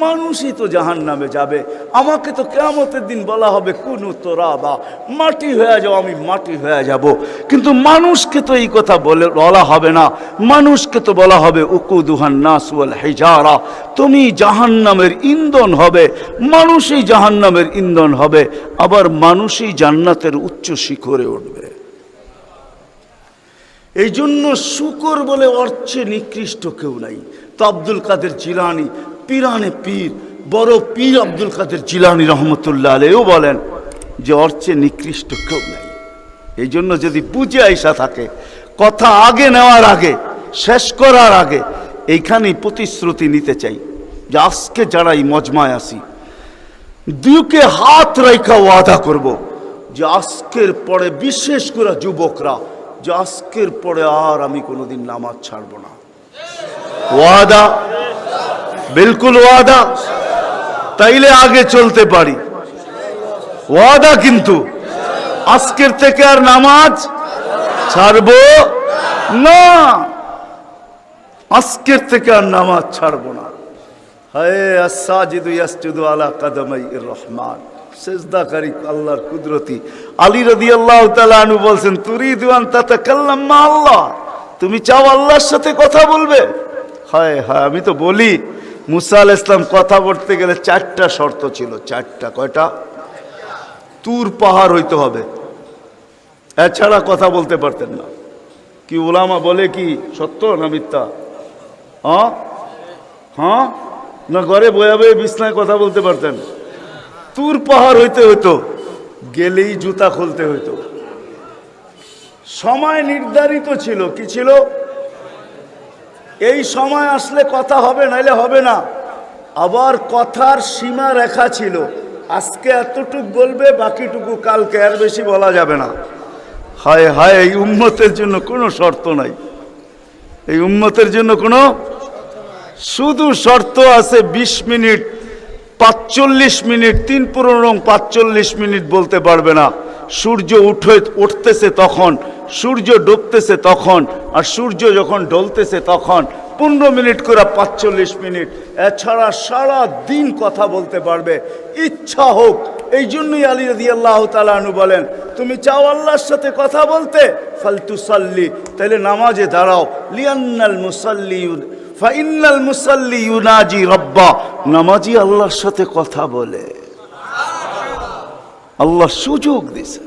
মানুষই তো জাহান্নামে যাবে। আমাকে তো কিয়ামতের দিন বলা হবে কুনু তুরাবা, মাটি হয়ে যাও, আমি মাটি হয়ে যাব। কিন্তু মানুষকে তো এই কথা বলা হবে না, মানুষকে তো বলা হবে উকুদুহান নাস ওয়াল হিজারা, তুমি জাহান্নামের ইন্ধন হবে, মানুষই জাহান্নামের ইন্ধন হবে, আবার মানুষই জান্নাতের উচ্চ শিখরে উঠবে। এই জন্য শুকর বলে অর্থে নিকৃষ্ট কেউ নাই। তো আব্দুল কাদের জিলানী, পীরানে পীর, বড় পীর আব্দুল কাদের জিলানী রহমতুল্লাহ আলাইহিও বলেন যে অর্থে নিকৃষ্ট কেউ নাই। এই জন্য যদি বুঝে আইসা থাকে, কথা আগে নেওয়ার আগে, শেষ করার আগে এইখানেই প্রতিশ্রুতি নিতে চাই যে আজকে যারা এই মজমায় আসি, দুকে হাত রেখা ওয়াদা করব যে আজকের পরে, বিশেষ করে যুবকরা, যে আজকের পরে আর আমি কোনোদিন নামাজ ছাড়ব না। ওয়াদা, বিলকুল ওয়াদা, তাইলে আগে চলতে পারি। ওয়াদা কিন্তু আজকের থেকে আর নামাজ ছাড়ব না, আজকের থেকে আর নামাজ ছাড়ব না। হায় আস-সাজিদু ইয়াসজুদু আলা কাদামাইর রহমান, সেজদাকারী আল্লাহর কুদরতি। আলী রাদিয়াল্লাহু তাআলা আনহু বলছেন, তুরিদু আন তাতাকাল্লাম মা আল্লাহ, তুমি চাও আল্লাহর সাথে কথা বলবে? হায় হায়, আমি তো বলি মুসা আলাইহিস সালাম কথা বলতে গেলে 4টা শর্ত ছিল। 4টা, কয়টা? তুর পাহাড় হইতে হবে, এছাড়া কথা বলতে পারতেন না। কি উলামা বলে কি সত্য না মিথ্যা? হ্যাঁ হ্যাঁ, না ঘরে বয়ে বয়ে বিছনায় কথা বলতে পারতেন? তুর পাহাড় হইতে হইতো, গেলেই জুতা খুলতে হইতো। সময় নির্ধারিত ছিল, কি ছিল? এই সময় আসলে কথা হবে, নাইলে হবে না। আবার কথার সীমা রেখা ছিল, আজকে এতটুকু বলবে, বাকিটুকু কালকে, আর বেশি বলা যাবে না। হায় হায়, এই উম্মতের জন্য কোনো শর্ত নাই, এই উম্মতের জন্য কোনো শুধু শর্ত আছে 20 মিনিট 45 মিনিট, 3 পুরো রং 45 মিনিট বলতে পারবে না। সূর্য উঠতেছে তখন, সূর্য ডুবতেছে তখন, আর সূর্য যখন ডলতেছে তখন 15 মিনিট করে 45 মিনিট। এছাড়া সারা দিন কথা বলতে পারবে, ইচ্ছা হোক। এই জন্যই আলী রাদিয়াল্লাহু তাআলা আনহু বলেন, তুমি চাও আল্লাহর সাথে কথা বলতে, ফালতুসাল্লি, তাহলে নামাজে দাঁড়াও। লিআন্নাল মুসাল্লি ফাইন্নাল মুসাল্লি ইউনাজি রাব্বা, নামাজি আল্লাহর সাথে কথা বলে। আল্লাহ সুযোগ দিছে,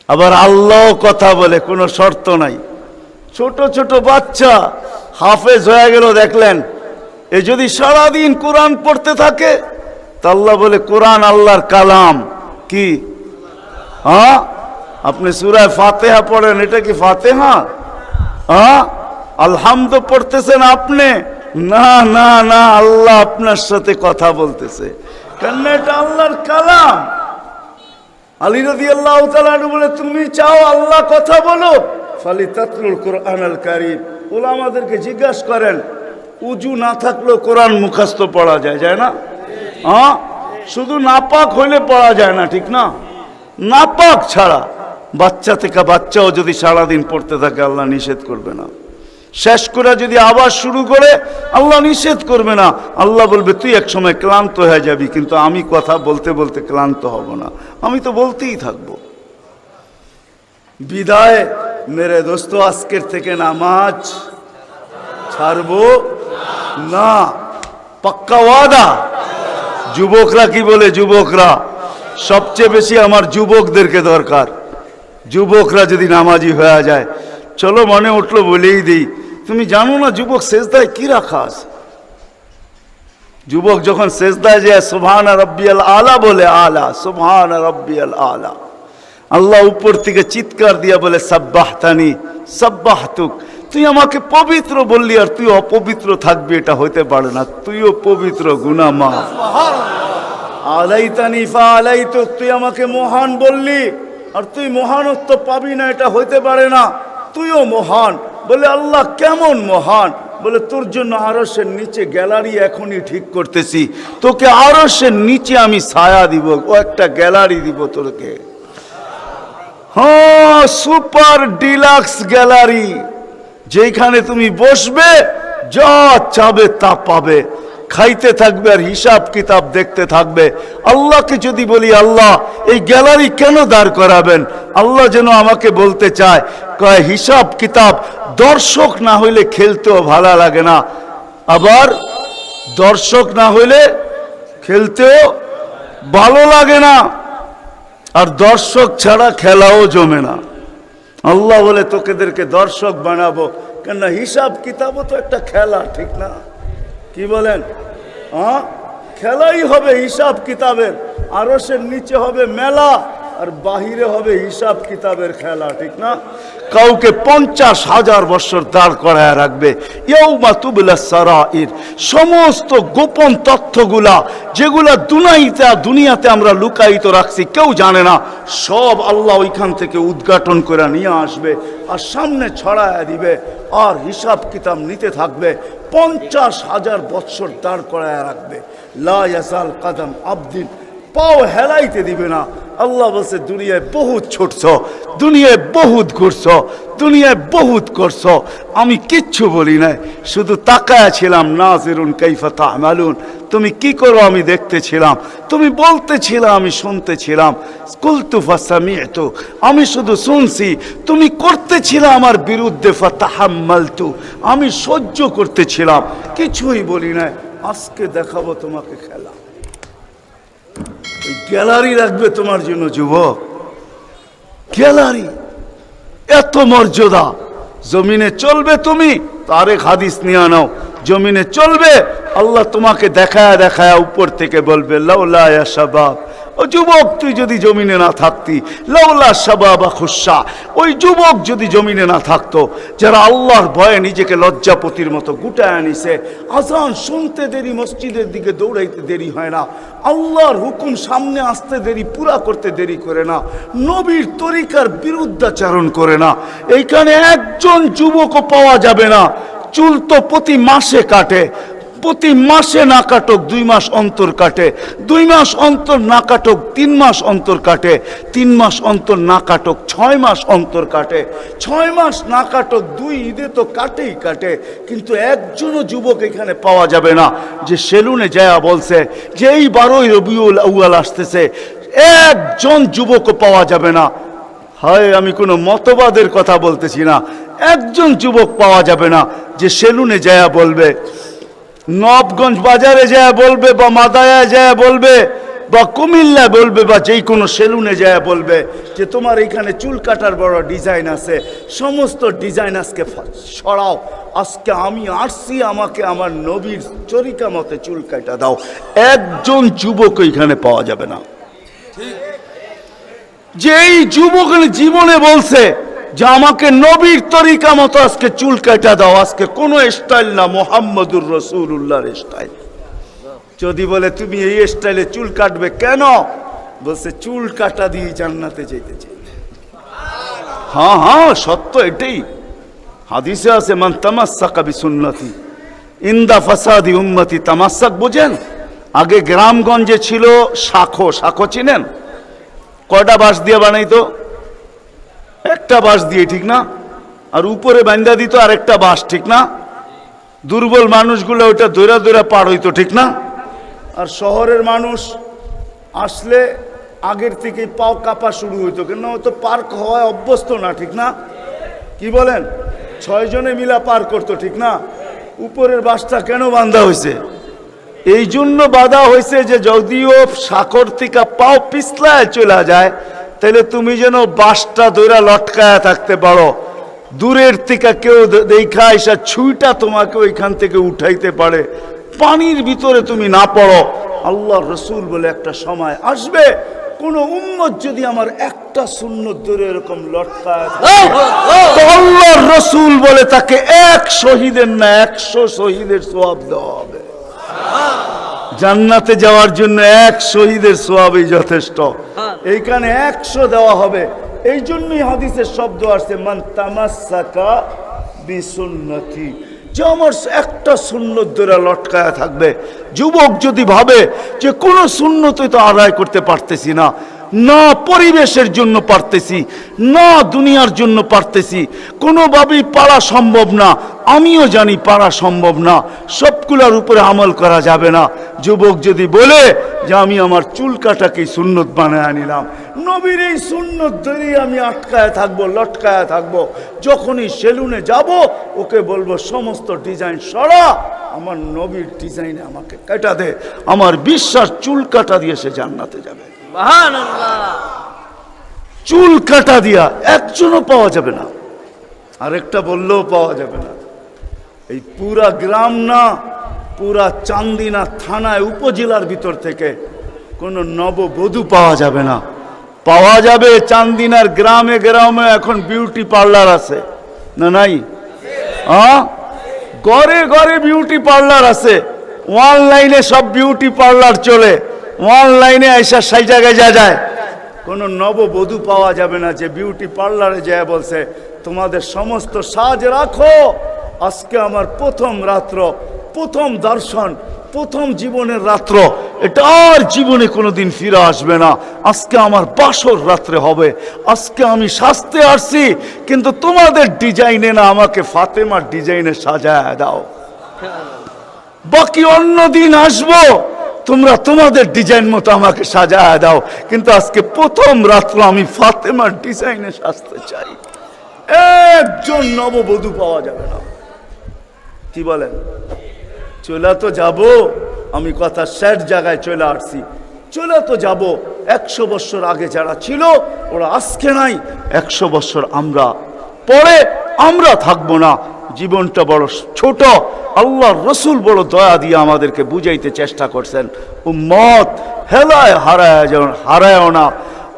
আবার আল্লাহ কথা বলে, কোনো শর্ত নাই। ছোট ছোট বাচ্চা হাফেজ হয়ে গেল, দেখলেন, এ যদি সারাদিন কোরআন পড়তে থাকে তা আল্লাহ বলে কোরআন আল্লাহর কালাম। কি? হ্যাঁ, আপনি সূরা ফাতিহা পড়েন, এটা কি ফাতিহা? হ্যাঁ, আলহামদ পড়তেছেন আপনি, না না না, আল্লাহ আপনার সাথে কথা বলতেছে, কেন এটা আল্লাহর কালাম। আলী রাদিয়াল্লাহু তাআলা বলে, তুমি চাও আল্লাহ কথা বলো, ফালিতাতলুল কুরআনাল কারীম। উলামাদেরকে জিজ্ঞাসা করেন, উজু না থাকলেও কোরআন মুখস্থ পড়া যায়, যায় না? হ্যাঁ, শুধু নাপাক হইলে পড়া যায় না, ঠিক না? নাপাক ছাড়া বাচ্চা থেকে বাচ্চাও যদি সারাদিন পড়তে থাকে আল্লাহ নিষেধ করবে না। শেষ করে যদি আবার শুরু করে আল্লাহ নিষেধ করবে না। আল্লাহ বলবে, তুই এক সময় ক্লান্ত হয়ে যাবি, কিন্তু আমি কথা বলতে বলতে ক্লান্ত হব না, আমি তো বলতেই থাকবো। বিদায় মেরে দোস্ত, আজকের থেকে নামাজ ছাড়বো না, পাক্কা ওয়াদা। যুবকরা কি বলে? যুবকরা সবচেয়ে বেশি আমার যুবকদেরকে দরকার। যুবকরা যদি নামাজি হয়ে যায়, চলো মনে উঠলো বলেই দিই, তুমি জানো না যুবক সেজদায় কি রাখা আছে? যুবক যখন সেজদায় যায় সুবহান রাব্বিয়াল আলা বলে, আলা সুবহান রাব্বিয়াল আলা, আল্লাহ উপর থেকে চিৎকার দিয়া বলে সাব্বাহতানি সাব্বাহতুক, তুই আমাকে পবিত্র বললি আর তুই অপবিত্র থাকবি, এটা হইতে পারে না, তুইও পবিত্র, গুনাহ মাফ। আলাইতানি ফাআলাইতুক, তুই আমাকে মহান বললি আর তুই মহানত্ব পাবি না, এটা হইতে পারে না, তুইও মহান। বলে আল্লাহ কেমন মহান? বলে তোর জন্য আরশের নিচে গ্যালারি এখনই ঠিক করতেছি, তোকে আরশের নিচে আমি ছায়া দিব, ও একটা গ্যালারি দিব তোকে। হ্যাঁ, সুপার ডিলাক্স গ্যালারি, যেখানে তুমি বসবে যা চাবে তা পাবে, খাইতে থাকবে আর হিসাব কিতাব দেখতে থাকবে। আল্লাহকে যদি বলি, আল্লাহ এই গ্যালারি কেন দাঁড় করাবেন? আল্লাহ যেন আমাকে বলতে চায়, কয় হিসাব কিতাব দর্শক না হইলে খেলতেও ভালো লাগে না, আবার দর্শক না হইলে খেলতেও ভালো লাগে না, আর দর্শক ছাড়া খেলাও জমে না। আল্লাহ বলে তোকেদেরকে দর্শক বানাবো, কেন হিসাব কিতাবও তো একটা খেলা, ঠিক না? কি বলেন? হ্যাঁ, খেলাই হবে হিসাব কিতাবের, আরশের নিচে হবে মেলা আর বাহিরে হবে হিসাব কিতাবের খেলা, ঠিক না? কাউকে 50,000 বছর দাঁড় করায় রাখবে। ইয়াউমা তুবলাস সারাইর, সমস্ত গোপন তথ্যগুলা যেগুলা দুনিয়াতে আমরা লুকায়িত রাখছি, কেউ জানে না, সব আল্লাহ ওইখান থেকে উদ্ঘাটন করে নিয়ে আসবে আর সামনে ছড়ায় দিবে, আর হিসাব কিতাব নিতে থাকবে। 50,000 বছর দাঁড় করায় রাখবে। লা ইয়াজাল কাদাম আবদিন, পাও হেলাইতে দিবে না। আল্লাহ বলছে, দুনিয়ায় বহুত ছুটছ, দুনিয়ায় বহুত ঘুরছ, দুনিয়ায় বহুত করছ, আমি কিচ্ছু বলি নাই, শুধু তাকায়া ছিলাম। নাজিরুন কাইফা তা'মালুন, তুমি কি করো আমি দেখতেছিলাম, তুমি বলতেছিলাম আমি শুনতেছিলাম। কুলতু ফাসামি'তু, আমি শুধু শুনছি, তুমি করতেছিলাম আমার বিরুদ্ধে। ফাতাহাম্মালতু, আমি সহ্য করতেছিলাম, কিছুই বলি নাই। আজকে দেখাবো তোমাকে খেলা, গ্যালারি রাখবে তোমার জন্য যুবক, গ্যালারি, এত মর্যাদা। জমিনে চলবে তুমি, তারেক হাদিস নিয়ে নাও, জমিনে চলবে, আল্লাহ তোমাকে দেখায়া দেখায়া উপর থেকে বলবে, লাউলা ইয়া শাবাব ও যুবক, তুই যদি জমিনে না থাকতি, লাউলা শাবাবা খুশা, ওই যুবক যদি জমিনে না থাকতো, যারা আল্লাহর ভয়ে নিজেকে লজ্জাপতির মতো গুটায় আনিছে, আজান শুনতে দেরি, মসজিদের দিকে দৌড়াইতে দেরি হয় না, আল্লাহর হুকুম সামনে আসতে দেরি, পুরা করতে দেরি করে না, নবীর তরিকার বিরুদ্ধাচারণ করে না, এইখানে একজন যুবকও পাওয়া যাবে না। চুল তো প্রতি মাসে কাটে, প্রতি মাসে না কাটক 2 মাস অন্তর কাটে, 2 মাস অন্তর না কাটক 3 মাস অন্তর কাটে, 3 মাস অন্তর না কাটক 6 মাস অন্তর কাটে, 6 মাস না কাটক 2 ঈদে তো কাটেই কাটে। কিন্তু একজনও যুবক এখানে পাওয়া যাবে না যে সেলুনে যায় বলছে যে এই 12ই রবিউল আউয়াল আসতেছে, একজন যুবকও পাওয়া যাবে না। হয় আমি কোনো মতবাদের কথা বলতেছি না, একজন যুবক পাওয়া যাবে না যে সেলুনে যায় বলবে, নবগঞ্জ বাজারে যায় বলবে, বা মাদায়া যায় বলবে, বা কুমিল্লা বলবে, বা যেই কোনো সেলুনে যায় বলবে যে তোমার এখানে চুল কাটার বড় ডিজাইন আছে, সমস্ত ডিজাইন আজকে সরাও, আজকে আমি আসছি, আমাকে আমার নবীর তরিকা মতে চুল কাটা দাও। একজন যুবক এখানে পাওয়া যাবে না। যেই যুবক জীবনে বলছে যে আমাকে নবীর তরিকা মতো আজকে চুল কাটা দাও, আজকে কোন স্টাইল না, মুহাম্মদুর রাসূলুল্লাহর স্টাইল। যদি বলে তুমি এই স্টাইলে চুল কাটবে কেন, বলছে চুল কাটা দিয়ে জান্নাতে যেতে চাই। হ্যাঁ হ্যাঁ, সত্য এটাই, হাদিসে আছে মান তামাসসাকা বিসুন্নতি ইনদা ফাসাদি উম্মতি। তামাসসাক বুঝেন? আগে গ্রামগঞ্জে ছিল শাখো, শাখো চিনেন? কয়টা বাঁশ দিয়ে বানাইতো? একটা বাঁশ দিয়ে, ঠিক না? আর উপরে বান্ধা দিত আরেকটা বাঁশ, ঠিক না? দুর্বল মানুষগুলো ওটা দৌড়া দৌড়া পার হইতো, ঠিক না? আর শহরের মানুষ আসলে আগের থেকে পাও কাঁপা শুরু হইতো, কেন তো পার্ক হওয়ায় অভ্যস্ত না, ঠিক না? কি বলেন? 6 জনে মিলা পার করতো, ঠিক না? উপরের বাঁশটা কেন বাঁধা হয়েছে? এই জন্য বাঁধা হয়েছে যে যদিও সাকর থেকে পাও পিছলায় চলে যায়, তাহলে তুমি যেন বাঁশটা দৌড়া লটকায়া থাকতে পারো, দূরের থেকে কেউ দেখা এসা ছুঁইটা তোমাকে ওইখান থেকে উঠাইতে পারে, পানির ভিতরে তুমি না পড়ো। আল্লাহ রসুল বলে একটা সময় আসবে, কোন উম্মত যদি আমার একটা সুন্নত ধরে এরকম লটকায়, আল্লাহ রসুল বলে তাকে 1 শহীদের না 100 শহীদের সওয়াব দেওয়া হবে। জান্নাতে যাওয়ার জন্য 1 শহীদের সওয়াবই যথেষ্ট, এইখানে 100 দেওয়া হবে। এই জন্যই হাদিসের শব্দ আসছে মান তামাসসাকা বিসুন্নতি, যে আমার একটা সুন্নত ধরে লটকায়া থাকবে। যুবক যদি ভাবে যে কোনো সুন্নতই তো আদায় করতে পারতেছি না, না পরিবেশের জন্য পারতেছি, না দুনিয়ার জন্য পারতেছি, কোনোভাবেই পারা সম্ভব না, আমিও জানি পারা সম্ভব না, সবগুলোর উপরে আমল করা যাবে না। যুবক যদি বলে যে আমি আমার চুল কাটাকে সুন্নত বানায় আনিলাম, নবীর এই সুন্নত ধরেই আমি আটকায় থাকবো, লটকায় থাকবো, যখনই সেলুনে যাব ওকে বলবো সমস্ত ডিজাইন সরা, আমার নবীর ডিজাইনে আমাকে কাটা দে, আমার বিশ্বাস চুল কাটা দিয়ে সে জান্নাতে যাবে। চুল কাটা দিয়া একজনও পাওয়া যাবে না, আরেকটা বললেও পাওয়া যাবে না। এই পুরা গ্রাম না, পুরা চান্দিনা থানায় উপজেলার ভিতর থেকে কোনো নববধূ পাওয়া যাবে না। পাওয়া যাবে চান্দিনার গ্রামে গ্রামে এখন বিউটি পার্লার আছে না? নাই? ঘরে ঘরে বিউটি পার্লার আছে, অনলাইনে সব বিউটি পার্লার চলে, অনলাইনে এসে সেই জায়গায় যায়। কোনো নববধূ পাওয়া যাবে না যে বিউটি পার্লারে যায় বলছে তোমাদের সমস্ত সাজ রাখো, আজকে আমার প্রথম রাত্র, প্রথম দর্শন, প্রথম জীবনের রাত্র, এটা আর জীবনে কোনোদিন ফিরে আসবে না, আজকে আমার বাসর রাত্রে হবে, আজকে আমি সাজতে আসছি, কিন্তু তোমাদের ডিজাইনে না, আমাকে ফাতেমার ডিজাইনে সাজায় দাও, বাকি অন্য দিন আসবো, তোমরা তোমাদের ডিজাইন মতো আমাকে সাজায় দাও, কিন্তু আজকে প্রথম রাত্র আমি ফাতেমার ডিজাইনে সাজতে চাই। একজন নববধূ পাওয়া যাবে না। কি বলেন? চলে তো যাব, আমি কথা শেষ জায়গায় চলে আসছি, চলে তো যাব। 100 বছর আগে যারা ছিল ওরা আজকে নাই, 100 বছর আমরা পরে আমরা থাকবো না। জীবনটা বড় ছোট, আল্লাহর রসুল বড় দয়া দিয়ে আমাদেরকে বুঝাইতে চেষ্টা করছেন, উম্মত হেলায় হারায় না,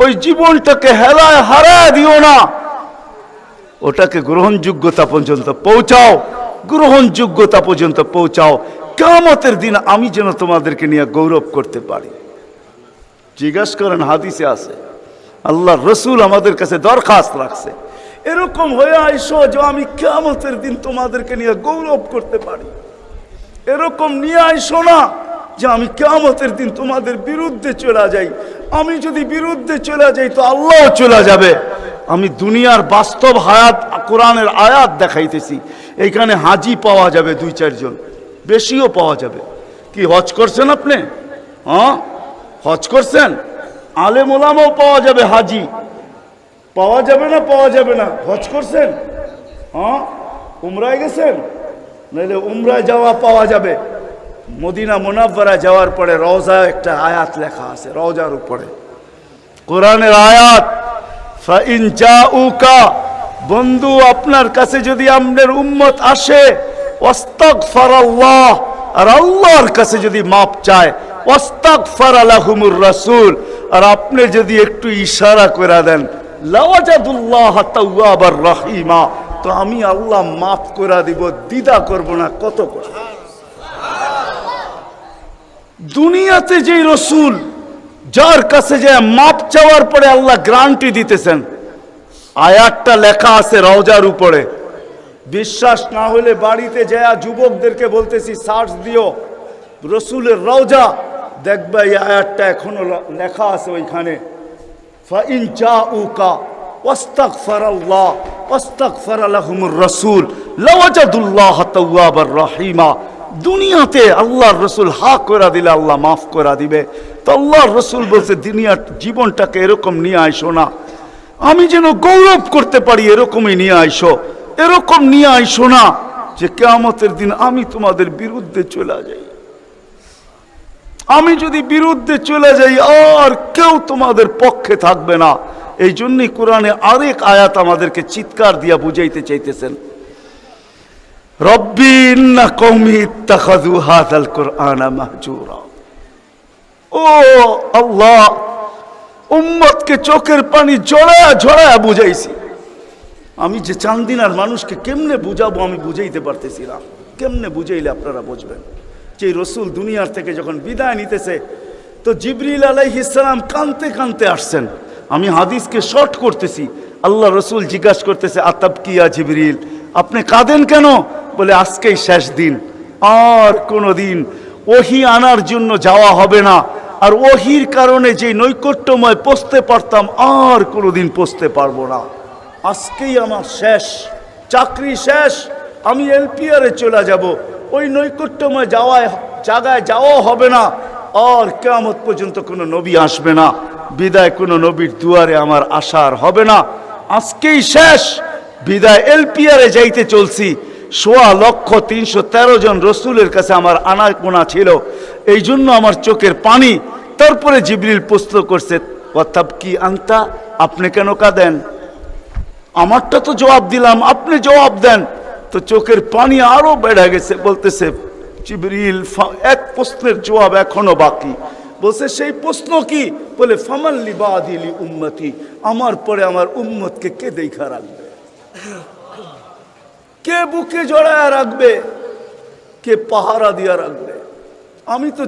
ওই জীবনটাকে হেলায় হারায় দিও না, ওটাকে গ্রহণযোগ্যতা পর্যন্ত পৌঁছাও, গ্রহণযোগ্যতা পর্যন্ত পৌঁছাও। কিয়ামতের দিন আমি যেন তোমাদেরকে নিয়ে গৌরব করতে পারি। জিজ্ঞাসা করেন, হাদিসে আছে, আল্লাহর রসুল আমাদের কাছে দরখাস্ত রাখছে, এরকম হয়ে আইসো যে আমি কিয়ামতের দিন তোমাদেরকে নিয়ে গৌরব করতে পারি। এরকম নিয়ে আইসো না যে আমি কিয়ামতের দিন তোমাদের বিরুদ্ধে চলে যাই। আমি যদি বিরুদ্ধে চলে যাই তো আল্লাহ চলে যাবে। আমি দুনিয়ার বাস্তব হায়াত, কোরআনের আয়াত দেখাইতেছি। এইখানে হাজি পাওয়া যাবে 2-4 জন, বেশিও পাওয়া যাবে। কি হজ করছেন আপনি? হ্যাঁ, হজ করছেন? আলেম ওলামাও পাওয়া যাবে, হাজি পাওয়া যাবে না? পাওয়া যাবে না? হজ করছেন? হ্যাঁ, উমরায় গেছেন? নাহলে উমরায় যাওয়া পাওয়া যাবে। মদিনা মুনাফফারা যাওয়ার পরে রওজা একটা আয়াত লেখা আছে, রওজার উপরে কোরআনের আয়াত, ফাইন জাউকা, বন্ধু আপনার কাছে যদি আপনার উম্মত আসে, ওয়াস্তাগফারাল্লাহ, আর আল্লাহর কাছে যদি মাপ চায়, ওয়াস্তাগফারা লাহুমুর রাসূল, আর আপনি যদি একটু ইশারা করে দেন, লাওয়াজাদুল্লাহ তাওয়াবার রহিমা, তো আমি আল্লাহ মাফ করে দিব, দ্বিধা করব না। কত কষ্ট! দুনিয়াতে যে রসুল, যার কাছে যে মাপ চাওয়ার পরে আল্লাহ গ্যারান্টি দিতেছেন, আয়াতটা লেখা আছে রওজার উপরে। বিশ্বাস না হলে বাড়িতে যায় যুবকদেরকে বলতেছি, সার্চ দিও রসুলের রওজা, দেখবে এই আয়াতটা এখনো লেখা আছে ওইখানে। ফাইন জাউকা ওয়াস্তাগফারাল্লাহ ওয়াস্তাগফারা লাহুমুর রাসূল লাওয়াজাদুল্লাহ তাওয়াবার রহিমা। দুনিয়াতে আল্লাহর রসুল হা করে দিলে আল্লাহ মাফ করে দিবে। তো আল্লাহর রসুল বলছে, দুনিয়ার জীবনটাকে এরকম নিয়ে আইসো না, আমি যেন গৌরব করতে পারি, এরকমই নিয়ে আইসো। এরকম নিয়ে আইসো না যে কিয়ামতের দিন আমি তোমাদের বিরুদ্ধে চলে যাই। আমি যদি বিরুদ্ধে চলে যাই আর কেউ তোমাদের পক্ষে থাকবে না। এই জন্যই কোরআনে আরেক আয়াত আমাদেরকে চিৎকার দিয়া বুঝাইতে চাইতেছেন, রব্বি ইন্না কওমি ইত্তাখাযু হাযাল কুরআনা মাহজুরা। ও আল্লাহ, উম্মতকে চোখের পানি ঝরায়া ঝরায়া বুঝাইছি। আমি যে চান্দিনার মানুষকে কেমনে বুঝাবো আমি বুঝাইতে পারতেছি না। কেমনে বুঝাইলে আপনারা বুঝবেন? যে রসুল দুনিয়ার থেকে যখন বিদায় নিতেছে, তো জিবরিল আলাইহিস সালাম কাঁদতে কাঁদতে আসছেন। আমি হাদিসকে শর্ট করতেছি। আল্লাহ রসুল জিজ্ঞাসা করতেছে, আতাবকিয়া জিবরিল, আপনি কাঁদেন কেন? বলে আজকেই শেষ দিন, আর কোনোদিন ওহী আনার জন্য যাওয়া হবে না, আর ওহীর কারণে যে নৈকট্যময় পৌঁছতে পারতাম আর কোনোদিন পৌঁছতে পারবো না। আজকেই আমার শেষ, চাকরি শেষ, আমি এলপিআরে চলে যাব, ওই নৈকট্যময় জায়গায় যাওয়া হবে না, আর কিয়ামত পর্যন্ত কোনো নবী আসবে না, বিদায় কোনো নবীর দুয়ারে আমার আশার হবে না। আজকেই শেষ, বিদায় এলপিআরে যাইতে চলছি। 16,313 জন রসুলের কাছে আমার আনাগোনা ছিল, এই জন্য আমার চোখের পানি। তারপরে জিবরিল প্রশ্ন করছে, ওয়াতাবকি আনতা, আপনি কেন কাঁদেন? আমারটা তো জবাব দিলাম, আপনি জবাব দেন। তো চোখের পানি আরো বেড়ে গেছে। বলতেছে জিবরিল, এক প্রশ্নের জবাব এখনো বাকি। বলছে, সেই প্রশ্ন কি? বলে ফামাল্লি বাদিলি উম্মতি, আমার পরে আমার উম্মতকে কে দেখা রাখবে, কে বুকে জড়ায়া রাখবে, কে পাহারা দিয়া রাখবে? আমি তো